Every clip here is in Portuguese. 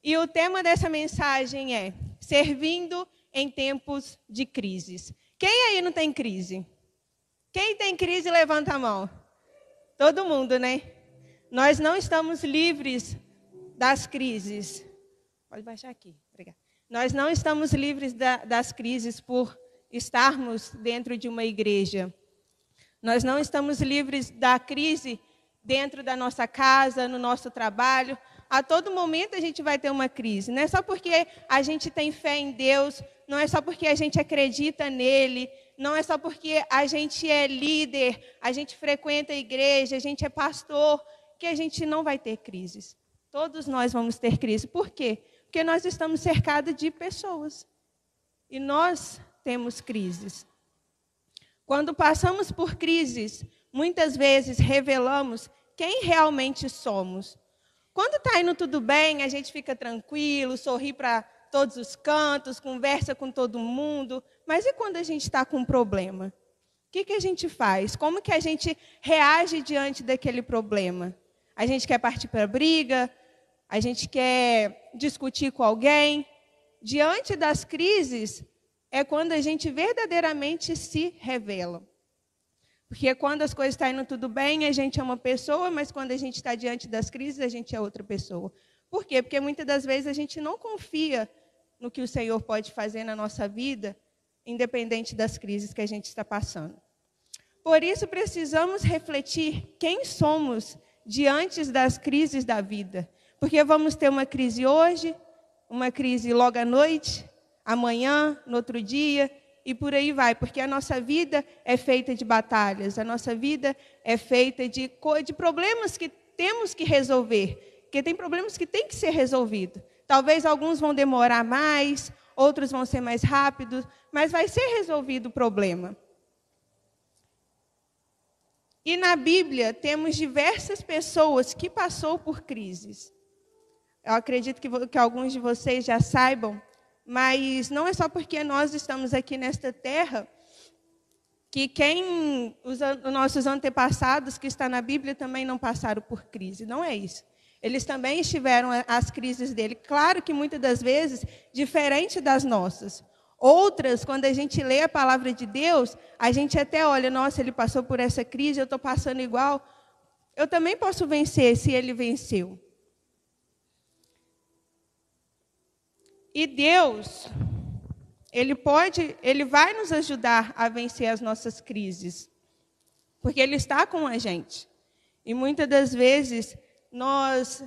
E o tema dessa mensagem é servindo em tempos de crises. Quem aí não tem crise? Quem tem crise, levanta a mão. Todo mundo, né? Nós não estamos livres das crises. Pode baixar aqui, obrigada. Nós não estamos livres das crises por estarmos dentro de uma igreja. Nós não estamos livres da crise dentro da nossa casa, no nosso trabalho. A todo momento a gente vai ter uma crise. Não é só porque a gente tem fé em Deus, não é só porque a gente acredita nele, não é só porque a gente é líder, a gente frequenta a igreja, a gente é pastor, que a gente não vai ter crises. Todos nós vamos ter crise. Por quê? Porque nós estamos cercados de pessoas. E nós temos crises. Quando passamos por crises, muitas vezes revelamos quem realmente somos. Quando está indo tudo bem, a gente fica tranquilo, sorri para todos os cantos, conversa com todo mundo. Mas e quando a gente está com um problema? O que a gente faz? Como que a gente reage diante daquele problema? A gente quer partir para a briga? A gente quer discutir com alguém? Diante das crises, é quando a gente verdadeiramente se revela. Porque quando as coisas estão indo tudo bem, a gente é uma pessoa, mas quando a gente está diante das crises, a gente é outra pessoa. Por quê? Porque muitas das vezes a gente não confia no que o Senhor pode fazer na nossa vida, independente das crises que a gente está passando. Por isso, precisamos refletir quem somos diante das crises da vida. Porque vamos ter uma crise hoje, uma crise logo à noite, amanhã, no outro dia, e por aí vai. Porque a nossa vida é feita de batalhas, a nossa vida é feita de problemas que temos que resolver. Porque tem problemas que têm que ser resolvidos. Talvez alguns vão demorar mais, outros vão ser mais rápidos, mas vai ser resolvido o problema. E na Bíblia temos diversas pessoas que passou por crises. Eu acredito que alguns de vocês já saibam, mas não é só porque nós estamos aqui nesta terra que os nossos antepassados que estão na Bíblia também não passaram por crise. Não é isso. Eles também tiveram as crises dele. Claro que muitas das vezes diferente das nossas. Outras, quando a gente lê a palavra de Deus, a gente até olha, nossa, ele passou por essa crise, eu estou passando igual. Eu também posso vencer se ele venceu. E Deus, Ele vai nos ajudar a vencer as nossas crises. Porque Ele está com a gente. E muitas das vezes nós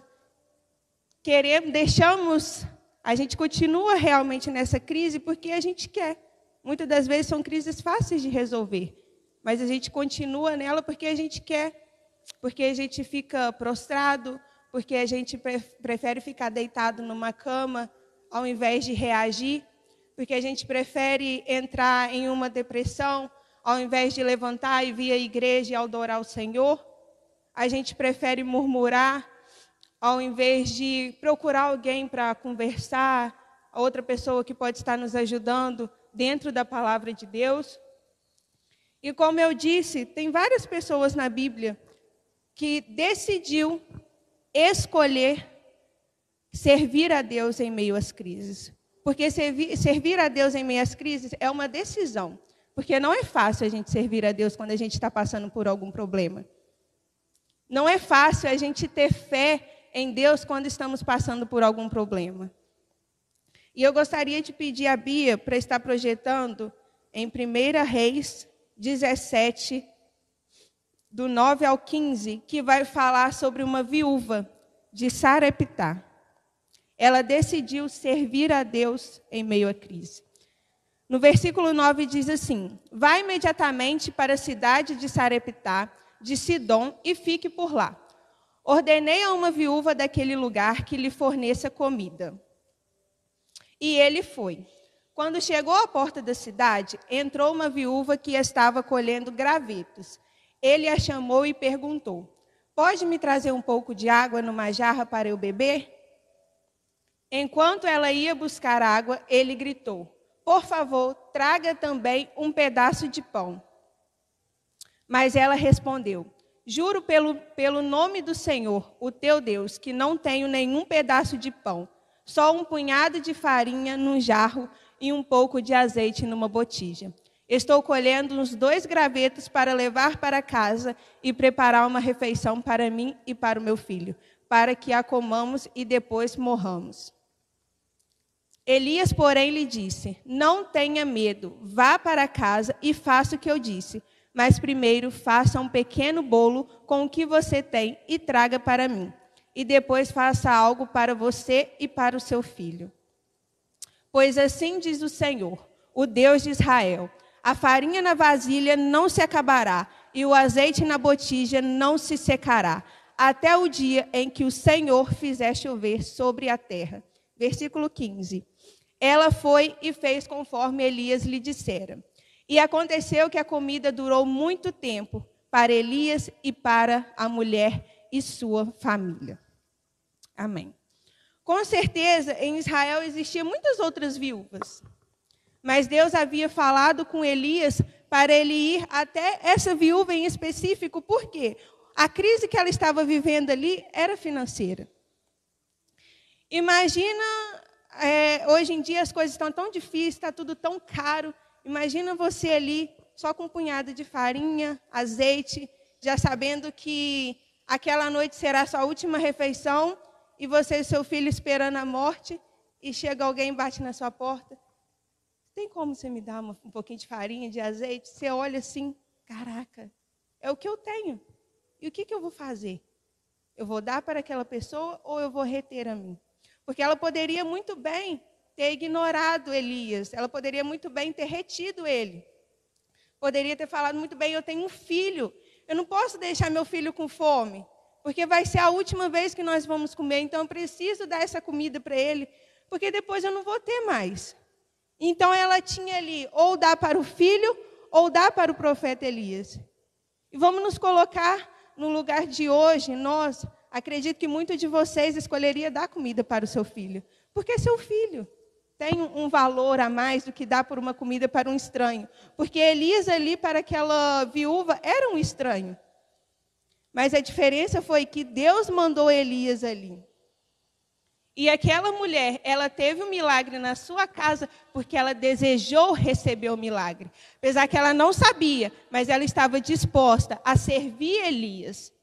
a gente continua realmente nessa crise porque a gente quer. Muitas das vezes são crises fáceis de resolver. Mas a gente continua nela porque a gente quer. Porque a gente fica prostrado, porque a gente prefere ficar deitado numa cama ao invés de reagir, porque a gente prefere entrar em uma depressão ao invés de levantar e vir à igreja e adorar o Senhor. A gente prefere murmurar ao invés de procurar alguém para conversar, outra pessoa que pode estar nos ajudando dentro da palavra de Deus. E como eu disse, tem várias pessoas na Bíblia que decidiu escolher servir a Deus em meio às crises. Porque servir a Deus em meio às crises é uma decisão. Porque não é fácil a gente servir a Deus quando a gente está passando por algum problema. Não é fácil a gente ter fé em Deus quando estamos passando por algum problema. E eu gostaria de pedir a Bia para estar projetando em 1 Reis 17, do 9 ao 15, que vai falar sobre uma viúva de Sareptá. Ela decidiu servir a Deus em meio à crise. No versículo 9 diz assim: Vá imediatamente para a cidade de Sareptá, de Sidom, e fique por lá. Ordenei a uma viúva daquele lugar que lhe forneça comida. E ele foi. Quando chegou à porta da cidade, entrou uma viúva que estava colhendo gravetos. Ele a chamou e perguntou: Pode me trazer um pouco de água numa jarra para eu beber? Enquanto ela ia buscar água, ele gritou: Por favor, traga também um pedaço de pão. Mas ela respondeu: Juro pelo nome do Senhor, o teu Deus, que não tenho nenhum pedaço de pão. só um punhado de farinha num jarro e um pouco de azeite numa botija. Estou colhendo uns 2 gravetos para levar para casa e preparar uma refeição para mim e para o meu filho, para que a comamos e depois morramos. Elias, porém, lhe disse: não tenha medo, vá para casa e faça o que eu disse. Mas primeiro faça um pequeno bolo com o que você tem e traga para mim. E depois faça algo para você e para o seu filho. Pois assim diz o Senhor, o Deus de Israel: a farinha na vasilha não se acabará, e o azeite na botija não se secará, até o dia em que o Senhor fizer chover sobre a terra. Versículo 15. Ela foi e fez conforme Elias lhe dissera. E aconteceu que a comida durou muito tempo para Elias e para a mulher e sua família. Amém. Com certeza, em Israel existiam muitas outras viúvas. Mas Deus havia falado com Elias para ele ir até essa viúva em específico. Por quê? A crise que ela estava vivendo ali era financeira. Imagina, hoje em dia as coisas estão tão difíceis, está tudo tão caro. Imagina você ali, só com um punhado de farinha, azeite, já sabendo que aquela noite será a sua última refeição, e você e seu filho esperando a morte, e chega alguém e bate na sua porta. Tem como você me dar um pouquinho de farinha, de azeite? Você olha assim, caraca, é o que eu tenho. E o que eu vou fazer? Eu vou dar para aquela pessoa ou eu vou reter a mim? Porque ela poderia muito bem ter ignorado Elias. Ela poderia muito bem ter retido ele. Poderia ter falado muito bem, eu tenho um filho. Eu não posso deixar meu filho com fome. Porque vai ser a última vez que nós vamos comer. Então eu preciso dar essa comida para ele. Porque depois eu não vou ter mais. Então ela tinha ali, ou dar para o filho, ou dar para o profeta Elias. E vamos nos colocar no lugar de hoje, nós, acredito que muitos de vocês escolheria dar comida para o seu filho. Porque seu filho tem um valor a mais do que dar por uma comida para um estranho. Porque Elias ali, para aquela viúva, era um estranho. Mas a diferença foi que Deus mandou Elias ali. E aquela mulher, ela teve um milagre na sua casa porque ela desejou receber o milagre. Apesar que ela não sabia, mas ela estava disposta a servir Elias.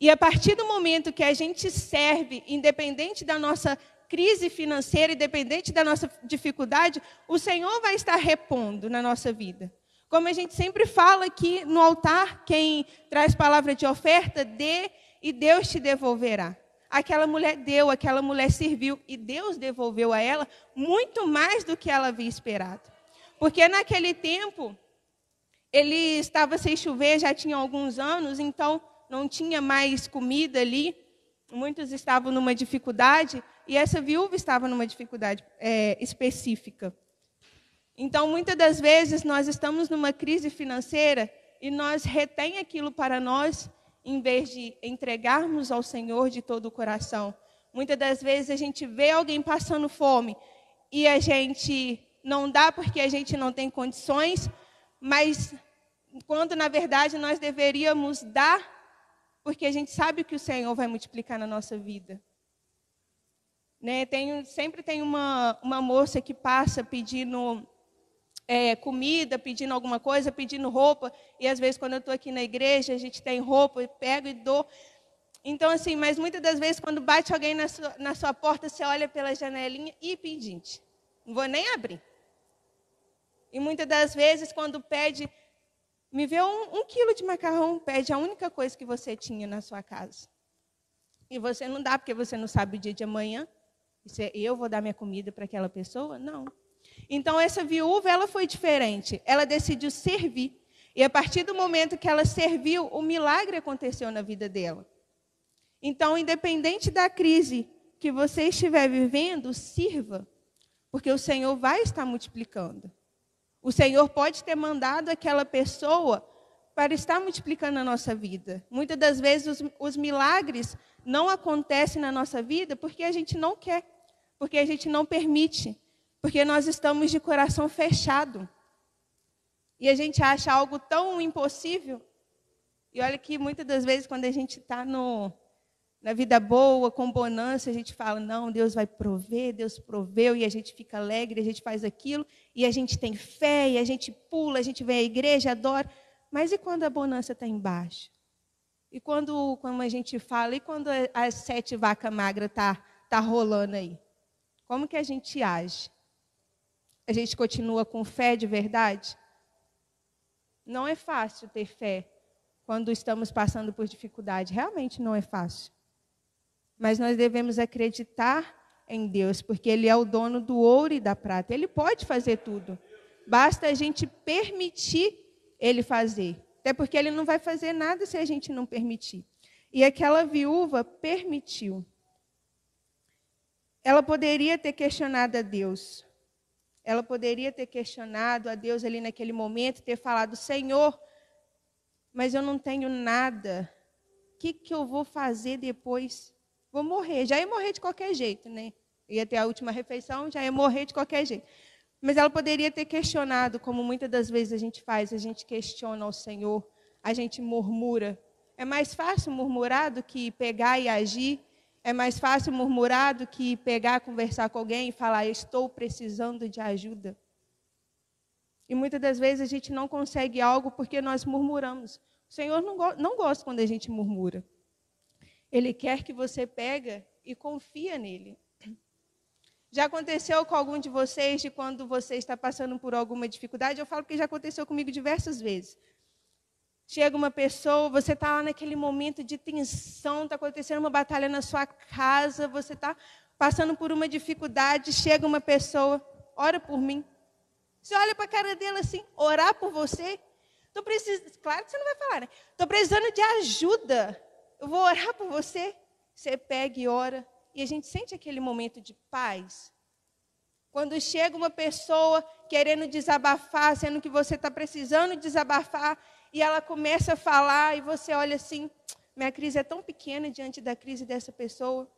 E a partir do momento que a gente serve, independente da nossa crise financeira, independente da nossa dificuldade, o Senhor vai estar repondo na nossa vida. Como a gente sempre fala aqui no altar, quem traz palavra de oferta, dê e Deus te devolverá. Aquela mulher deu, aquela mulher serviu e Deus devolveu a ela muito mais do que ela havia esperado. Porque naquele tempo, ele estava sem chover, já tinha alguns anos, então não tinha mais comida ali. Muitos estavam numa dificuldade e essa viúva estava numa dificuldade específica. Então, muitas das vezes, nós estamos numa crise financeira e nós retém aquilo para nós, em vez de entregarmos ao Senhor de todo o coração. Muitas das vezes a gente vê alguém passando fome e a gente não dá porque a gente não tem condições, mas quando na verdade nós deveríamos dar porque a gente sabe que o Senhor vai multiplicar na nossa vida. Né? Sempre tem uma moça que passa pedindo comida, pedindo alguma coisa, pedindo roupa, e às vezes quando eu estou aqui na igreja, a gente tem roupa, eu pego e dou. Então assim, mas muitas das vezes quando bate alguém na sua porta, você olha pela janelinha e pedinte, não vou nem abrir. E muitas das vezes quando pede, me vê um quilo de macarrão, pede a única coisa que você tinha na sua casa. E você não dá porque você não sabe o dia de amanhã, eu vou dar minha comida para aquela pessoa? Não. Então, essa viúva, ela foi diferente. Ela decidiu servir. E a partir do momento que ela serviu, o milagre aconteceu na vida dela. Então, independente da crise que você estiver vivendo, sirva. Porque o Senhor vai estar multiplicando. O Senhor pode ter mandado aquela pessoa para estar multiplicando a nossa vida. Muitas das vezes, os milagres não acontecem na nossa vida porque a gente não quer. Porque a gente não permite. Porque nós estamos de coração fechado. E a gente acha algo tão impossível. E olha que muitas das vezes, quando a gente está Na vida boa, com bonança, a gente fala, não, Deus vai prover, Deus proveu, e a gente fica alegre, a gente faz aquilo, e a gente tem fé, e a gente pula, a gente vem à igreja, adora. Mas e quando a bonança está embaixo? E quando, como a gente fala, e quando as 7 vacas magras tá rolando aí? Como que a gente age? A gente continua com fé de verdade? Não é fácil ter fé quando estamos passando por dificuldade. Realmente não é fácil. Mas nós devemos acreditar em Deus, porque Ele é o dono do ouro e da prata. Ele pode fazer tudo. Basta a gente permitir Ele fazer. Até porque Ele não vai fazer nada se a gente não permitir. E aquela viúva permitiu. Ela poderia ter questionado a Deus. Ela poderia ter questionado a Deus ali naquele momento, ter falado, Senhor, mas eu não tenho nada. O que eu vou fazer depois? Vou morrer. Já ia morrer de qualquer jeito, né? Ia ter a última refeição, já ia morrer de qualquer jeito. Mas ela poderia ter questionado, como muitas das vezes a gente faz, a gente questiona ao Senhor, a gente murmura. É mais fácil murmurar do que pegar e agir. É mais fácil murmurar do que pegar, conversar com alguém e falar, eu estou precisando de ajuda. E muitas das vezes a gente não consegue algo porque nós murmuramos. O Senhor não gosta quando a gente murmura. Ele quer que você pega e confia nele. Já aconteceu com algum de vocês, de quando você está passando por alguma dificuldade? Eu falo que já aconteceu comigo diversas vezes. Chega uma pessoa, você está lá naquele momento de tensão, está acontecendo uma batalha na sua casa, você está passando por uma dificuldade, chega uma pessoa, ora por mim. Você olha para a cara dela assim, orar por você? Claro que você não vai falar, né? Estou precisando de ajuda. Eu vou orar por você. Você pega e ora. E a gente sente aquele momento de paz. Quando chega uma pessoa querendo desabafar, sendo que você está precisando desabafar, e ela começa a falar, e você olha assim, minha crise é tão pequena diante da crise dessa pessoa.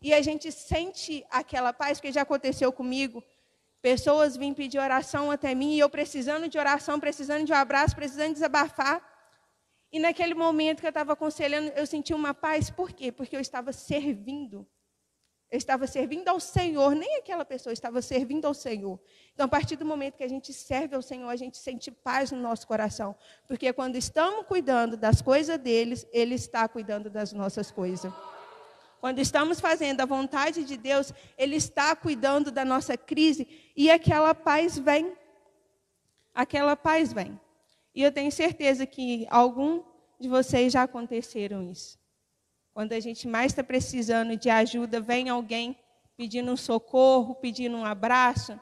E a gente sente aquela paz, porque já aconteceu comigo. Pessoas vêm pedir oração até mim, e eu precisando de oração, precisando de um abraço, precisando desabafar. E naquele momento que eu estava aconselhando, eu senti uma paz. Por quê? Porque eu estava servindo. Eu estava servindo ao Senhor, nem aquela pessoa, eu estava servindo ao Senhor. Então, a partir do momento que a gente serve ao Senhor, a gente sente paz no nosso coração. Porque quando estamos cuidando das coisas deles, Ele está cuidando das nossas coisas. Quando estamos fazendo a vontade de Deus, Ele está cuidando da nossa crise e aquela paz vem. Aquela paz vem. E eu tenho certeza que algum de vocês já aconteceram isso. Quando a gente mais está precisando de ajuda, vem alguém pedindo um socorro, pedindo um abraço.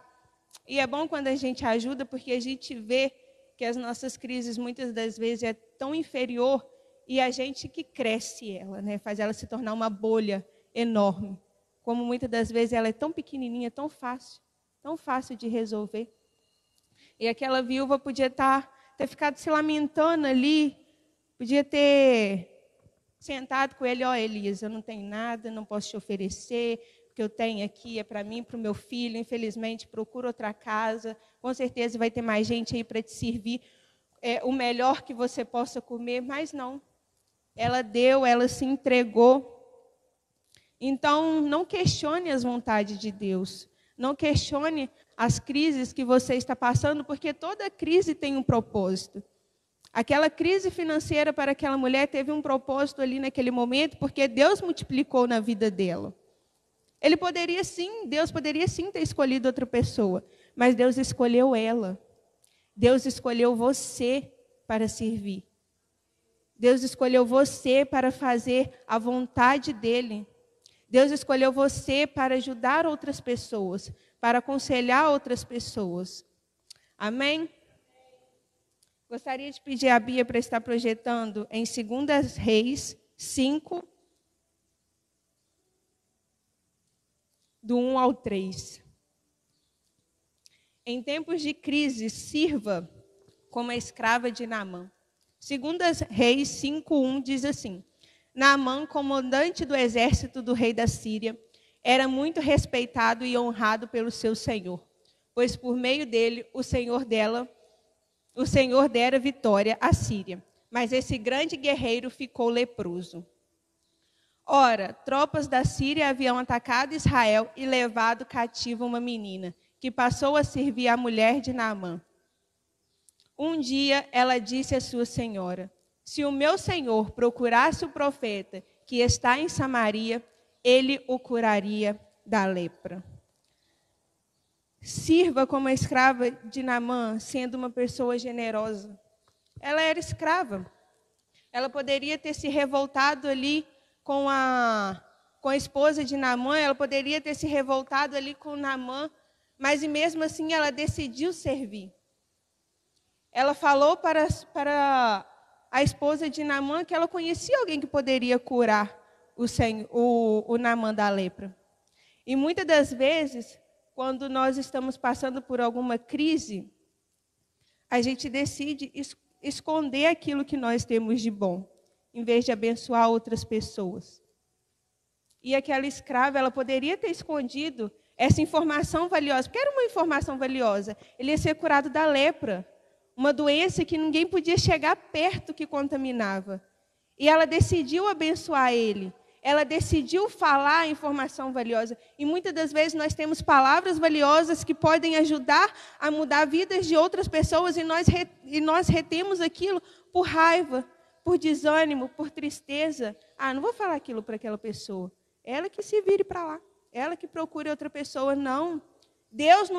E é bom quando a gente ajuda, porque a gente vê que as nossas crises, muitas das vezes, é tão inferior, e a gente que cresce ela, né? Faz ela se tornar uma bolha enorme. Como muitas das vezes ela é tão pequenininha, tão fácil de resolver. E aquela viúva podia ter ficado se lamentando ali, podia ter sentado com ele, Elias, eu não tenho nada, não posso te oferecer, o que eu tenho aqui é para mim, para o meu filho, infelizmente, procura outra casa, com certeza vai ter mais gente aí para te servir, o melhor que você possa comer, mas não. Ela deu, ela se entregou. Então, não questione as vontades de Deus, não questione as crises que você está passando, porque toda crise tem um propósito. Aquela crise financeira para aquela mulher teve um propósito ali naquele momento, porque Deus multiplicou na vida dela. Deus poderia sim ter escolhido outra pessoa, mas Deus escolheu ela. Deus escolheu você para servir. Deus escolheu você para fazer a vontade dEle. Deus escolheu você para ajudar outras pessoas, para aconselhar outras pessoas. Amém? Gostaria de pedir a Bia para estar projetando em 2 Reis 5, do 1 ao 3. Em tempos de crise, sirva como a escrava de Naamã. 2 Reis 5:1 diz assim: Naamã, comandante do exército do rei da Síria, era muito respeitado e honrado pelo seu senhor, pois por meio dele o Senhor dera vitória à Síria. Mas esse grande guerreiro ficou leproso. Ora, tropas da Síria haviam atacado Israel e levado cativa uma menina, que passou a servir a mulher de Naamã. Um dia ela disse à sua senhora: se o meu senhor procurasse o profeta que está em Samaria, ele o curaria da lepra. Sirva como a escrava de Naamã, sendo uma pessoa generosa. Ela era escrava. Ela poderia ter se revoltado ali com a esposa de Naamã, ela poderia ter se revoltado ali com Naamã, mas mesmo assim ela decidiu servir. Ela falou para a esposa de Naamã que ela conhecia alguém que poderia curar o Naamã da lepra. E muitas das vezes, quando nós estamos passando por alguma crise, a gente decide esconder aquilo que nós temos de bom, em vez de abençoar outras pessoas. E aquela escrava, ela poderia ter escondido essa informação valiosa, porque era uma informação valiosa. Ele ia ser curado da lepra, uma doença que ninguém podia chegar perto, que contaminava. E ela decidiu abençoar ele. Ela decidiu falar a informação valiosa. E muitas das vezes nós temos palavras valiosas que podem ajudar a mudar vidas de outras pessoas e nós retemos aquilo por raiva, por desânimo, por tristeza. Ah, não vou falar aquilo para aquela pessoa. Ela que se vire para lá. Ela que procure outra pessoa. Não. Deus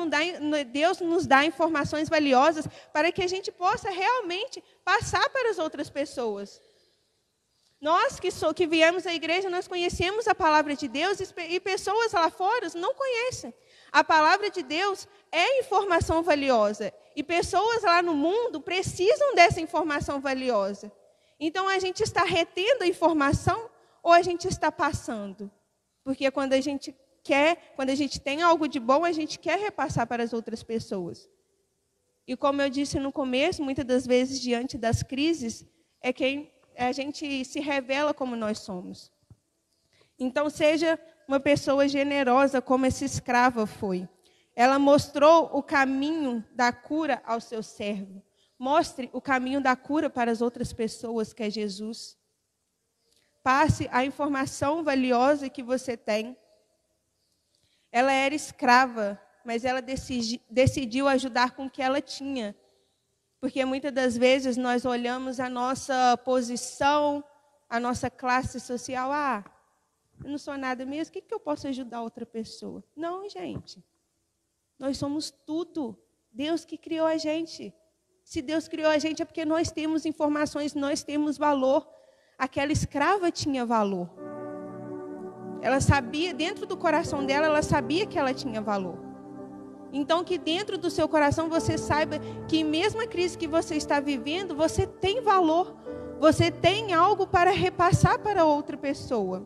nos dá informações valiosas para que a gente possa realmente passar para as outras pessoas. Nós que viemos à igreja, nós conhecemos a palavra de Deus e pessoas lá fora não conhecem. A palavra de Deus é informação valiosa. E pessoas lá no mundo precisam dessa informação valiosa. Então, a gente está retendo a informação ou a gente está passando? Porque quando a gente tem algo de bom, a gente quer repassar para as outras pessoas. E como eu disse no começo, muitas das vezes, diante das crises, é quem a gente se revela como nós somos. Então, seja uma pessoa generosa como essa escrava foi. Ela mostrou o caminho da cura ao seu servo. Mostre o caminho da cura para as outras pessoas, que é Jesus. Passe a informação valiosa que você tem. Ela era escrava, mas ela decidiu ajudar com o que ela tinha. Porque muitas das vezes nós olhamos a nossa posição, a nossa classe social. Ah, eu não sou nada mesmo, o que eu posso ajudar outra pessoa? Não, gente. Nós somos tudo. Deus que criou a gente. Se Deus criou a gente é porque nós temos informações, nós temos valor. Aquela escrava tinha valor. Ela sabia, dentro do coração dela, ela sabia que ela tinha valor. Então, que dentro do seu coração você saiba que mesmo a crise que você está vivendo, você tem valor. Você tem algo para repassar para outra pessoa.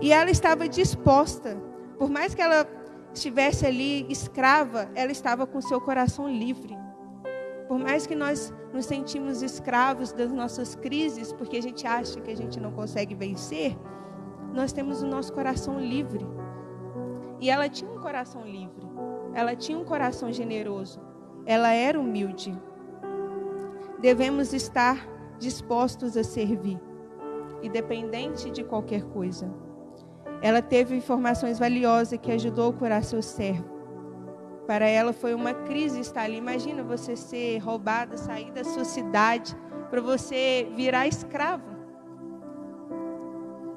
E ela estava disposta. Por mais que ela estivesse ali escrava, ela estava com seu coração livre. Por mais que nós nos sentimos escravos das nossas crises, porque a gente acha que a gente não consegue vencer, nós temos o nosso coração livre. E ela tinha um coração livre. Ela tinha um coração generoso. Ela era humilde. Devemos estar dispostos a servir, independente de qualquer coisa. Ela teve informações valiosas que ajudou a curar seu servo. Para ela foi uma crise estar ali. Imagina você ser roubada, sair da sua cidade, para você virar escravo.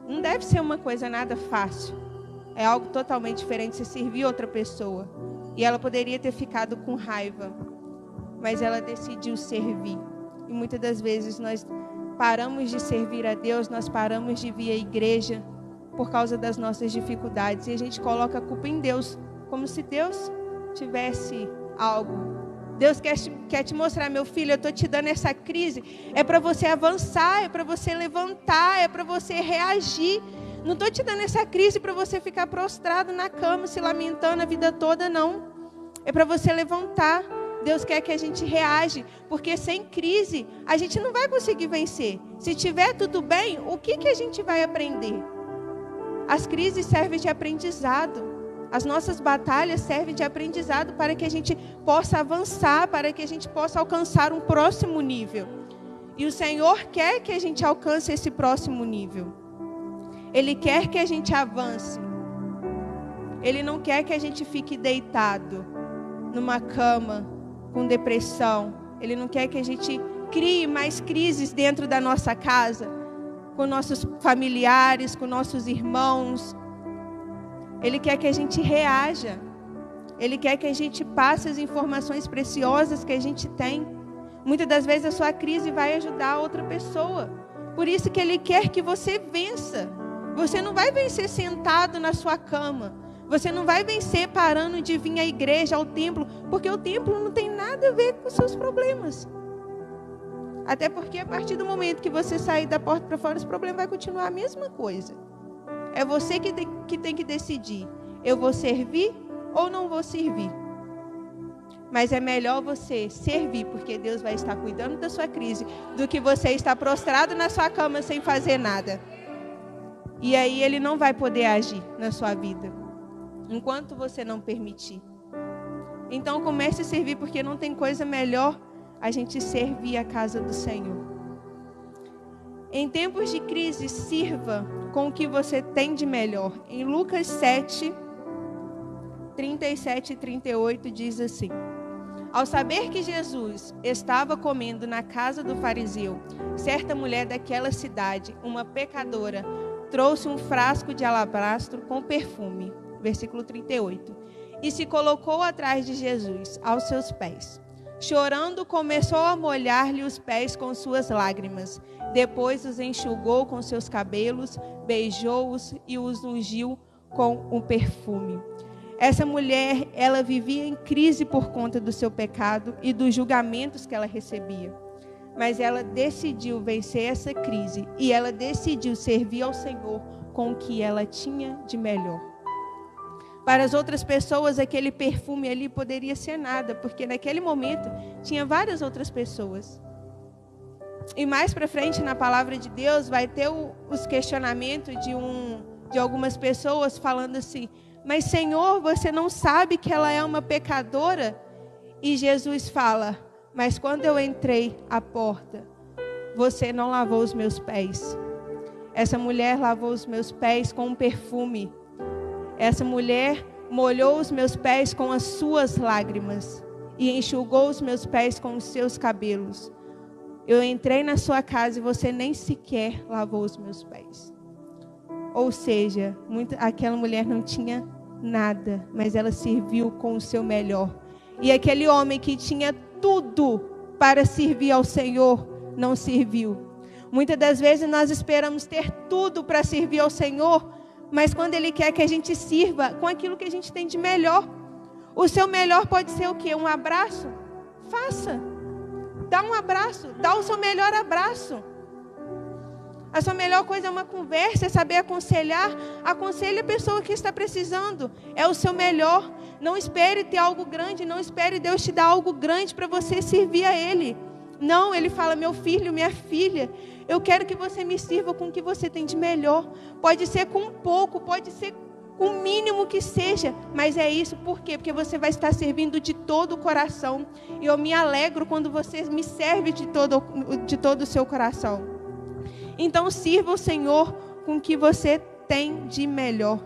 Não deve ser uma coisa nada fácil. É algo totalmente diferente você servir outra pessoa. E ela poderia ter ficado com raiva, mas ela decidiu servir. E muitas das vezes nós paramos de servir a Deus, nós paramos de vir à igreja por causa das nossas dificuldades. E a gente coloca a culpa em Deus, como se Deus tivesse algo. Deus quer te mostrar, meu filho, eu estou te dando essa crise. É para você avançar, é para você levantar, é para você reagir. Não estou te dando essa crise para você ficar prostrado na cama, se lamentando a vida toda, não. É para você levantar. Deus quer que a gente reage, porque sem crise a gente não vai conseguir vencer. Se tiver tudo bem, o que a gente vai aprender? As crises servem de aprendizado. As nossas batalhas servem de aprendizado para que a gente possa avançar, para que a gente possa alcançar um próximo nível. E o Senhor quer que a gente alcance esse próximo nível. Ele quer que a gente avance. Ele não quer que a gente fique deitado numa cama com depressão. Ele não quer que a gente crie mais crises dentro da nossa casa, com nossos familiares, com nossos irmãos. Ele quer que a gente reaja. Ele quer que a gente passe as informações preciosas que a gente tem. Muitas das vezes a sua crise vai ajudar outra pessoa. Por isso que Ele quer que você vença. Você não vai vencer sentado na sua cama. Você não vai vencer parando de vir à igreja, ao templo, porque o templo não tem nada a ver com os seus problemas. Até porque a partir do momento que você sair da porta para fora, os problemas vai continuar a mesma coisa. É você que tem que decidir. Eu vou servir ou não vou servir? Mas é melhor você servir, porque Deus vai estar cuidando da sua crise, do que você estar prostrado na sua cama sem fazer nada. E aí Ele não vai poder agir na sua vida, enquanto você não permitir. Então comece a servir, porque não tem coisa melhor a gente servir a casa do Senhor. Em tempos de crise, sirva com o que você tem de melhor. Em Lucas 7, 37 e 38 diz assim: ao saber que Jesus estava comendo na casa do fariseu, certa mulher daquela cidade, uma pecadora, trouxe um frasco de alabastro com perfume. Versículo 38. E se colocou atrás de Jesus, aos seus pés. Chorando, começou a molhar-lhe os pés com suas lágrimas. Depois os enxugou com seus cabelos, beijou-os e os ungiu com um perfume. Essa mulher, ela vivia em crise por conta do seu pecado e dos julgamentos que ela recebia. Mas ela decidiu vencer essa crise e ela decidiu servir ao Senhor com o que ela tinha de melhor. Para as outras pessoas, aquele perfume ali poderia ser nada, porque naquele momento tinha várias outras pessoas. E mais para frente na palavra de Deus vai ter os questionamentos de algumas pessoas falando assim: mas Senhor, você não sabe que ela é uma pecadora? E Jesus fala: mas quando eu entrei à porta, você não lavou os meus pés. Essa mulher lavou os meus pés com um perfume. Essa mulher molhou os meus pés com as suas lágrimas e enxugou os meus pés com os seus cabelos. Eu entrei na sua casa e você nem sequer lavou os meus pés. Ou seja, aquela mulher não tinha nada, mas ela serviu com o seu melhor. E aquele homem que tinha tudo para servir ao Senhor, não serviu. Muitas das vezes nós esperamos ter tudo para servir ao Senhor, mas quando Ele quer que a gente sirva com aquilo que a gente tem de melhor. O seu melhor pode ser o quê? Um abraço? Faça. Dá um abraço. Dá o seu melhor abraço. A sua melhor coisa é uma conversa, é saber aconselhar. Aconselhe a pessoa que está precisando. É o seu melhor. Não espere ter algo grande. Não espere Deus te dar algo grande para você servir a Ele. Não, Ele fala: meu filho, minha filha, eu quero que você me sirva com o que você tem de melhor. Pode ser com pouco, pode ser com o mínimo que seja. Mas é isso, por quê? Porque você vai estar servindo de todo o coração. E eu me alegro quando você me serve de todo o seu coração. Então sirva o Senhor com o que você tem de melhor.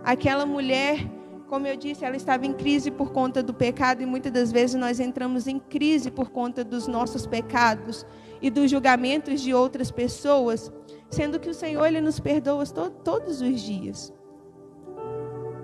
Aquela mulher, como eu disse, ela estava em crise por conta do pecado. E muitas das vezes nós entramos em crise por conta dos nossos pecados e dos julgamentos de outras pessoas, sendo que o Senhor, Ele nos perdoa todos os dias.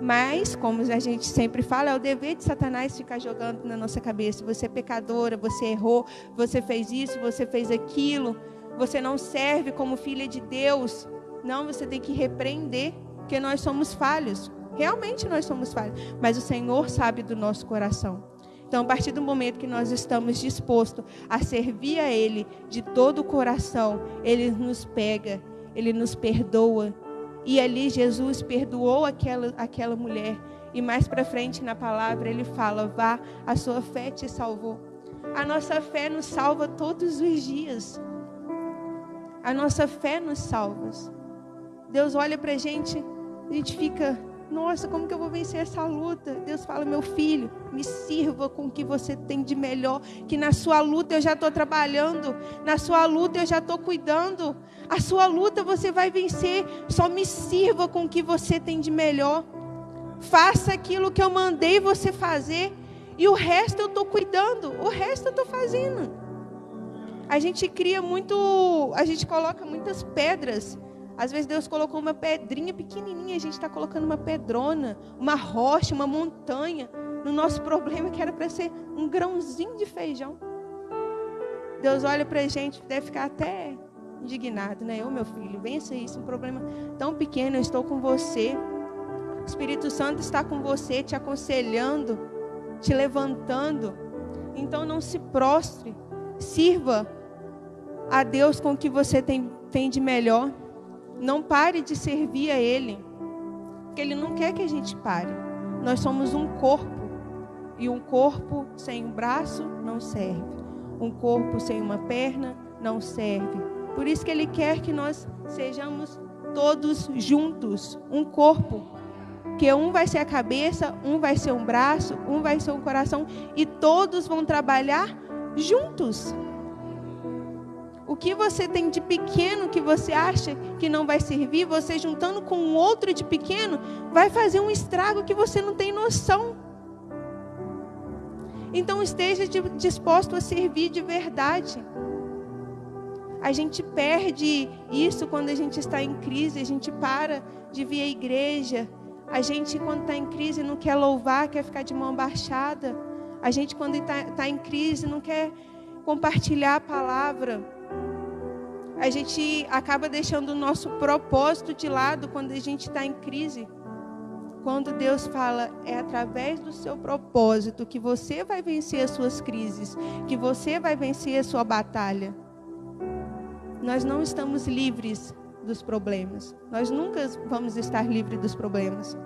Mas, como a gente sempre fala, é o dever de Satanás ficar jogando na nossa cabeça: você é pecadora, você errou, você fez isso, você fez aquilo, você não serve como filha de Deus. Não, você tem que repreender, porque nós somos falhos. Realmente nós somos falhos, mas o Senhor sabe do nosso coração. Então, a partir do momento que nós estamos dispostos a servir a Ele de todo o coração, Ele nos pega, Ele nos perdoa. E ali Jesus perdoou aquela mulher. E mais para frente na palavra Ele fala: vá, a sua fé te salvou. A nossa fé nos salva todos os dias. A nossa fé nos salva. Deus olha para a gente fica Nossa, como que eu vou vencer essa luta? Deus fala, meu filho, me sirva com o que você tem de melhor, que na sua luta eu já estou trabalhando, na sua luta eu já estou cuidando, a sua luta você vai vencer, só me sirva com o que você tem de melhor. Faça aquilo que eu mandei você fazer, e o resto eu estou cuidando, o resto eu estou fazendo. A gente coloca muitas pedras. Às vezes Deus colocou uma pedrinha pequenininha, a gente está colocando uma pedrona, uma rocha, uma montanha. No nosso problema que era para ser um grãozinho de feijão. Deus olha para a gente, deve ficar até indignado, né? Ô meu filho, vença isso, um problema tão pequeno, eu estou com você. O Espírito Santo está com você, te aconselhando, te levantando. Então não se prostre, sirva a Deus com o que você tem de melhor. Não pare de servir a Ele, porque Ele não quer que a gente pare. Nós somos um corpo, e um corpo sem um braço não serve. Um corpo sem uma perna não serve. Por isso que Ele quer que nós sejamos todos juntos, um corpo. Que um vai ser a cabeça, um vai ser um braço, um vai ser um coração, e todos vão trabalhar juntos. O que você tem de pequeno que você acha que não vai servir, você juntando com um outro de pequeno, vai fazer um estrago que você não tem noção. Então esteja disposto a servir de verdade. A gente perde isso quando a gente está em crise, a gente para de vir à igreja. A gente, quando está em crise, não quer louvar, quer ficar de mão baixada. A gente, quando está em crise, não quer compartilhar a palavra. A gente acaba deixando o nosso propósito de lado quando a gente está em crise. Quando Deus fala, é através do seu propósito que você vai vencer as suas crises, que você vai vencer a sua batalha. Nós não estamos livres dos problemas. Nós nunca vamos estar livres dos problemas.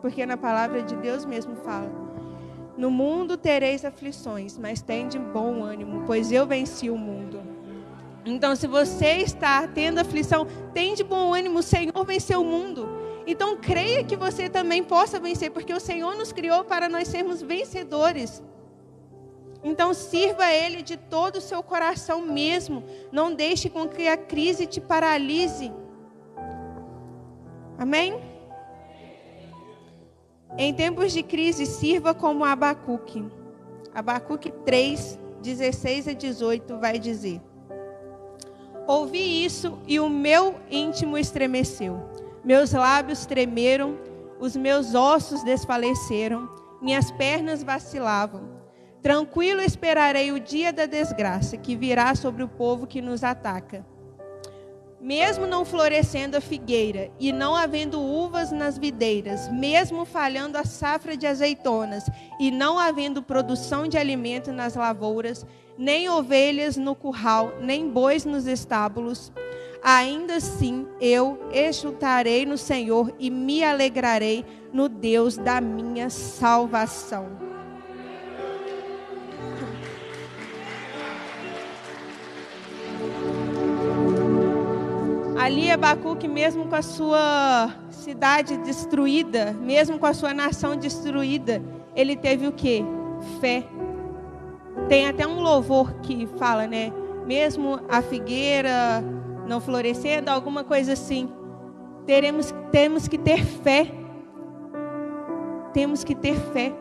Porque na palavra de Deus mesmo fala, no mundo tereis aflições, mas tende bom ânimo, pois eu venci o mundo. Então, se você está tendo aflição, tende bom ânimo, o Senhor venceu o mundo. Então, creia que você também possa vencer, porque o Senhor nos criou para nós sermos vencedores. Então, sirva a Ele de todo o seu coração mesmo. Não deixe com que a crise te paralise. Amém? Em tempos de crise, sirva como Abacuque. Abacuque 3, 16 a 18 vai dizer: ouvi isso e o meu íntimo estremeceu. Meus lábios tremeram, os meus ossos desfaleceram, minhas pernas vacilavam. Tranquilo esperarei o dia da desgraça que virá sobre o povo que nos ataca. Mesmo não florescendo a figueira e não havendo uvas nas videiras, mesmo falhando a safra de azeitonas e não havendo produção de alimento nas lavouras, nem ovelhas no curral, nem bois nos estábulos, ainda assim eu exultarei no Senhor e me alegrarei no Deus da minha salvação. Ali Abacuque, mesmo com a sua cidade destruída, mesmo com a sua nação destruída, ele teve o quê? Fé. Tem até um louvor que fala, né? Mesmo a figueira não florescendo, alguma coisa assim. Temos que ter fé. Temos que ter fé.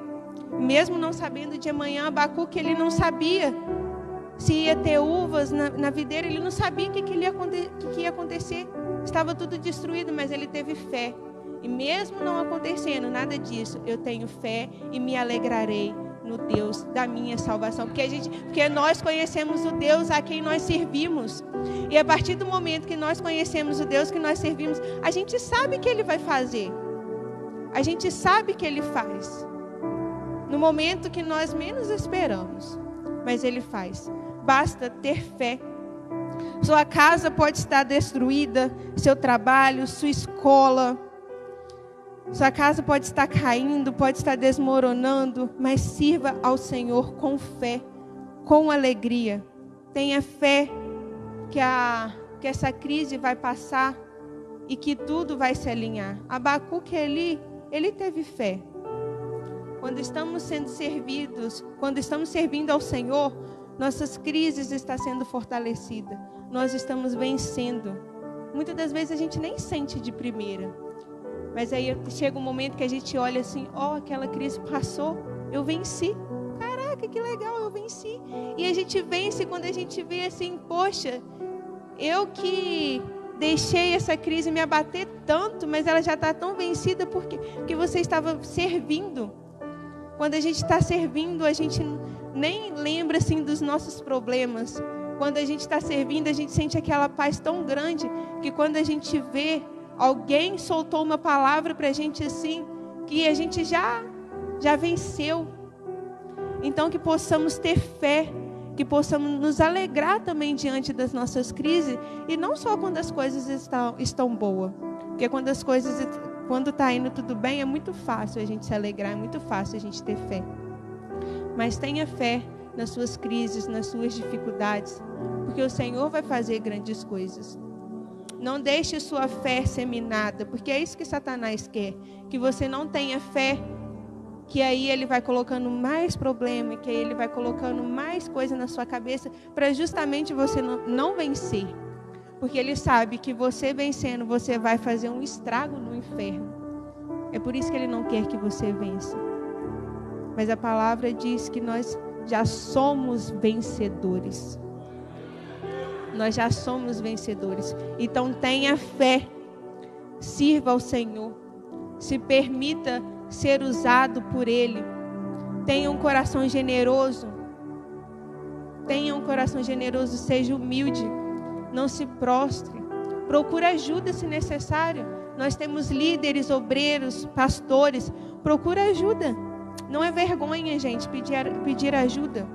Mesmo não sabendo de amanhã, Abacuque, ele não sabia se ia ter uvas na videira, ele não sabia o que ia acontecer. Estava tudo destruído, mas ele teve fé. E mesmo não acontecendo nada disso, eu tenho fé e me alegrarei no Deus da minha salvação. Porque nós conhecemos o Deus a quem nós servimos. E a partir do momento que nós conhecemos o Deus que nós servimos, a gente sabe que Ele vai fazer. A gente sabe que Ele faz. No momento que nós menos esperamos. Mas Ele faz. Basta ter fé. Sua casa pode estar destruída, seu trabalho, sua escola. Sua casa pode estar caindo, pode estar desmoronando, mas sirva ao Senhor com fé, com alegria. Tenha fé que essa crise vai passar. e que tudo vai se alinhar. Abacuque ali, ele teve fé. Quando estamos sendo servidos, quando estamos servindo ao Senhor, nossas crises estão sendo fortalecidas. Nós estamos vencendo. Muitas das vezes a gente nem sente de primeira. Mas aí chega um momento que a gente olha assim, aquela crise passou, eu venci. Caraca, que legal, eu venci. E a gente vence quando a gente vê assim, poxa, eu que deixei essa crise me abater tanto, mas ela já está tão vencida porque você estava servindo. Quando a gente está servindo, a gente nem lembra assim dos nossos problemas. Quando a gente está servindo, a gente sente aquela paz tão grande que quando a gente vê alguém soltou uma palavra para a gente assim, que a gente já venceu. Então que possamos ter fé, que possamos nos alegrar também diante das nossas crises, e não só quando as coisas estão boas, porque quando está indo tudo bem, é muito fácil a gente se alegrar, é muito fácil a gente ter fé. Mas tenha fé nas suas crises, nas suas dificuldades, porque o Senhor vai fazer grandes coisas. Não deixe sua fé ser minada, porque é isso que Satanás quer, que você não tenha fé, que aí ele vai colocando mais problema, que aí ele vai colocando mais coisa na sua cabeça, para justamente você não vencer. Porque ele sabe que você vencendo, você vai fazer um estrago no inferno. É por isso que ele não quer que você vença. Mas a palavra diz que nós já somos vencedores. Nós já somos vencedores. Então tenha fé, sirva ao Senhor, se permita ser usado por Ele. Tenha um coração generoso. Tenha um coração generoso, seja humilde. Não se prostre. Procure ajuda se necessário. Nós temos líderes, obreiros, pastores. Procure ajuda. Não é vergonha, gente, pedir ajuda.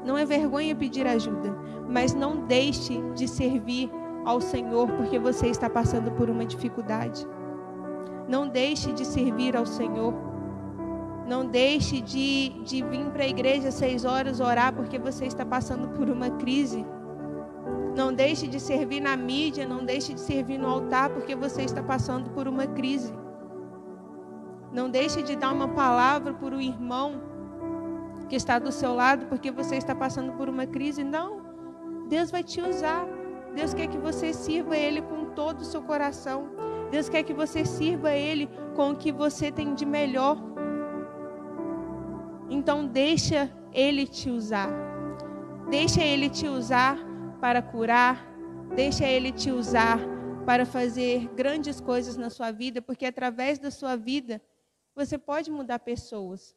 Não é vergonha pedir ajuda. Mas não deixe de servir ao Senhor porque você está passando por uma dificuldade. Não deixe de servir ao Senhor. Não deixe de vir para a igreja às 6 horas orar porque você está passando por uma crise. Não deixe de servir na mídia, não deixe de servir no altar porque você está passando por uma crise. Não deixe de dar uma palavra para o irmão que está do seu lado porque você está passando por uma crise. Não, Deus vai te usar. Deus quer que você sirva Ele com todo o seu coração. Deus quer que você sirva Ele com o que você tem de melhor. Então deixa Ele te usar. Deixa Ele te usar para curar. Deixa Ele te usar para fazer grandes coisas na sua vida, porque através da sua vida você pode mudar pessoas.